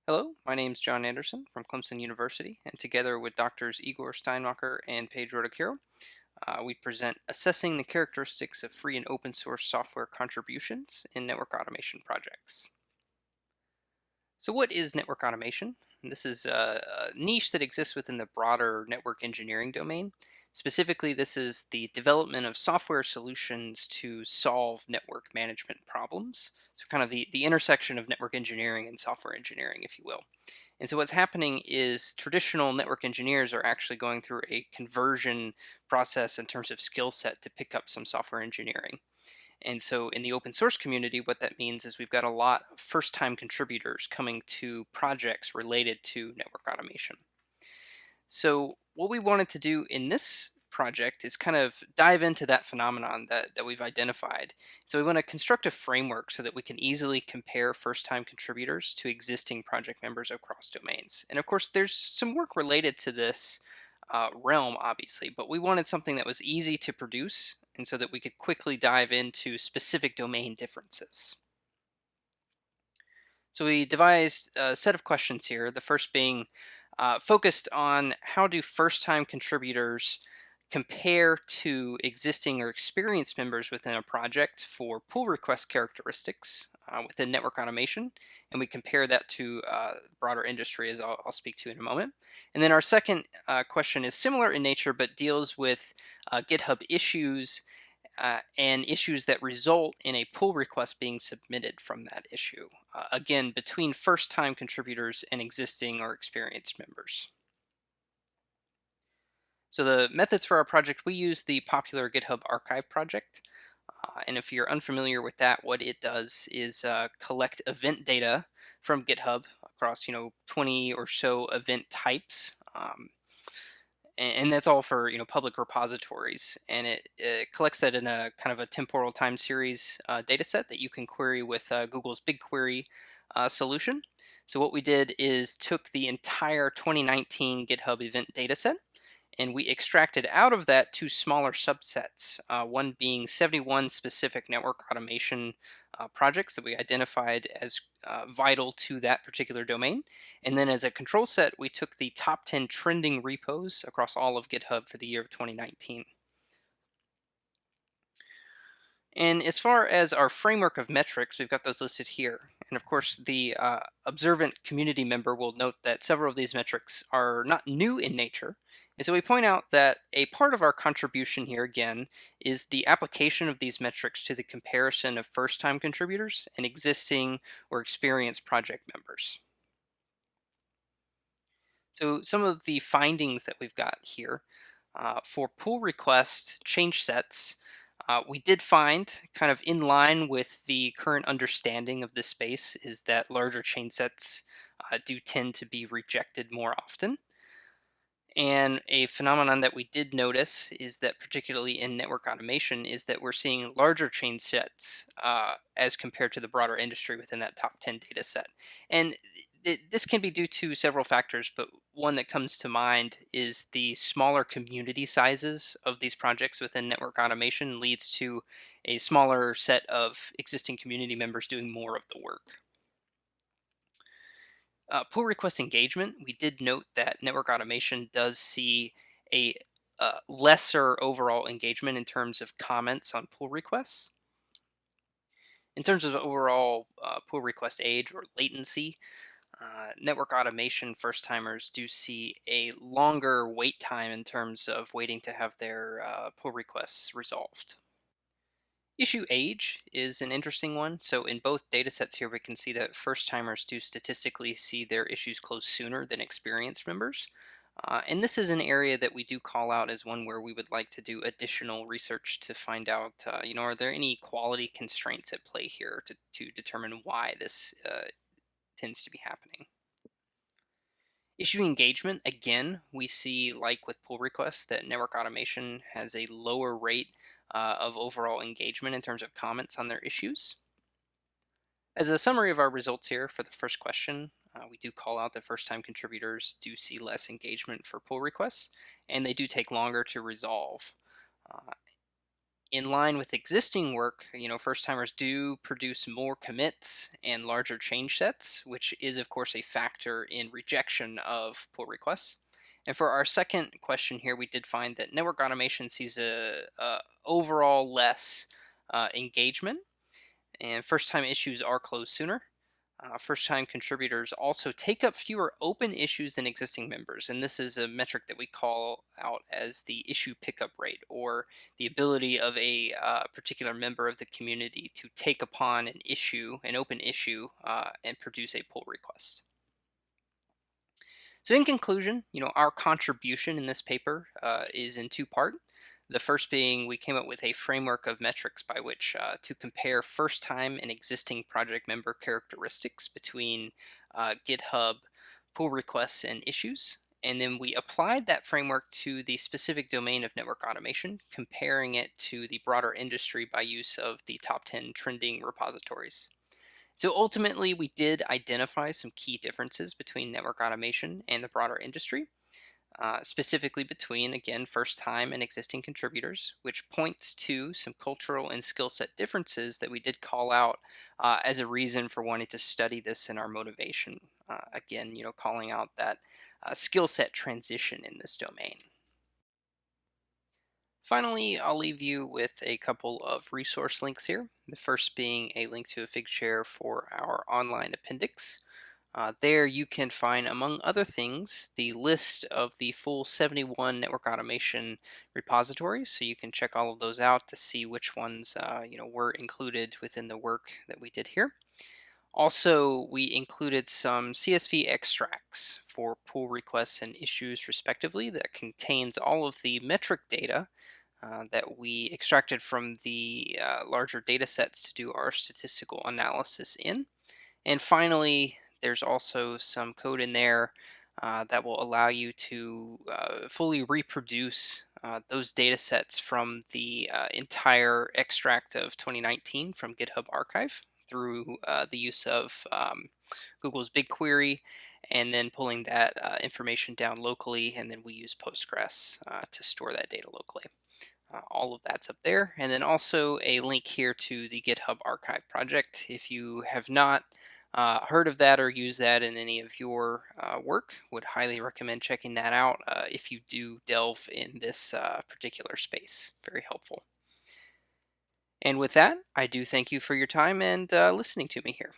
Hello, my name is John Anderson from Clemson University, and together with doctors Igor Steinmacher and Paige Rodakiro, we present Assessing the Characteristics of Free and Open Source Software Contributions in Network Automation Projects. So, what is network automation? This is a niche that exists within the broader network engineering domain. Specifically, this is the development of software solutions to solve network management problems. So, kind of the intersection of network engineering and software engineering, if you will. And so, what's happening is traditional network engineers are actually going through a conversion process in terms of skill set to pick up some software engineering. And so in the open source community, what that means is we've got a lot of first time contributors coming to projects related to network automation. So what we wanted to do in this project is kind of dive into that phenomenon that we've identified. So we want to construct a framework so that we can easily compare first time contributors to existing project members across domains. And of course, there's some work related to this realm, obviously, but we wanted something that was easy to produce and so that we could quickly dive into specific domain differences. So we devised a set of questions here. The first being focused on how do first-time contributors compare to existing or experienced members within a project for pull request characteristics within network automation, and we compare that to broader industry, as I'll speak to in a moment. And then our second question is similar in nature, but deals with GitHub issues and issues that result in a pull request being submitted from that issue. Again, between first time contributors and existing or experienced members. So the methods for our project, we use the popular GitHub archive project. And if you're unfamiliar with that, what it does is collect event data from GitHub across, 20 or so event types. And that's all for public repositories, and it collects that in a kind of a temporal time series data set that you can query with Google's BigQuery solution. So what we did is took the entire 2019 GitHub event data set, and we extracted out of that two smaller subsets, one being 71 specific network automation projects that we identified as vital to that particular domain. And then as a control set, we took the top 10 trending repos across all of GitHub for the year of 2019. And as far as our framework of metrics, we've got those listed here. And of course, the observant community member will note that several of these metrics are not new in nature. And so we point out that a part of our contribution here, again, is the application of these metrics to the comparison of first time contributors and existing or experienced project members. So some of the findings that we've got here for pull request change sets, we did find, kind of in line with the current understanding of this space, is that larger chain sets do tend to be rejected more often. And a phenomenon that we did notice is that, particularly in network automation, is that we're seeing larger chain sets as compared to the broader industry within that top 10 data set. And this can be due to several factors, but one that comes to mind is the smaller community sizes of these projects within network automation leads to a smaller set of existing community members doing more of the work. Pull request engagement, we did note that network automation does see a lesser overall engagement in terms of comments on pull requests. In terms of overall pull request age or latency, network automation first timers do see a longer wait time in terms of waiting to have their pull requests resolved. Issue age is an interesting one. So in both data sets here, we can see that first timers do statistically see their issues close sooner than experienced members. And this is an area that we do call out as one where we would like to do additional research to find out, are there any quality constraints at play here to determine why this tends to be happening. Issue engagement, again, we see, like with pull requests, that network automation has a lower rate of overall engagement in terms of comments on their issues. As a summary of our results here for the first question, we do call out that first time contributors do see less engagement for pull requests, and they do take longer to resolve. Uh, In line with existing work, first timers do produce more commits and larger change sets, which is, of course, a factor in rejection of pull requests. And for our second question here, we did find that network automation sees a overall less engagement, and first time issues are closed sooner. First time contributors also take up fewer open issues than existing members. And this is a metric that we call out as the issue pickup rate, or the ability of a particular member of the community to take upon an issue, an open issue, and produce a pull request. So, in conclusion, our contribution in this paper is in two parts. The first being we came up with a framework of metrics by which to compare first time and existing project member characteristics between GitHub pull requests and issues. And then we applied that framework to the specific domain of network automation, comparing it to the broader industry by use of the top 10 trending repositories. So ultimately, we did identify some key differences between network automation and the broader industry, specifically between, again, first time and existing contributors, which points to some cultural and skill set differences that we did call out as a reason for wanting to study this in our motivation. Again, calling out that skill set transition in this domain. Finally, I'll leave you with a couple of resource links here. The first being a link to a Figshare for our online appendix. There you can find, among other things, the list of the full 71 network automation repositories. So you can check all of those out to see which ones were included within the work that we did here. Also, we included some CSV extracts for pull requests and issues respectively that contains all of the metric data that we extracted from the larger data sets to do our statistical analysis in. And finally, there's also some code in there that will allow you to fully reproduce those data sets from the entire extract of 2019 from GitHub Archive through the use of Google's BigQuery, and then pulling that information down locally, and then we use Postgres to store that data locally. All of that's up there. And then also a link here to the GitHub Archive project. If you have not heard of that or used that in any of your work, would highly recommend checking that out if you do delve in this particular space. Very helpful. And with that, I do thank you for your time and listening to me here.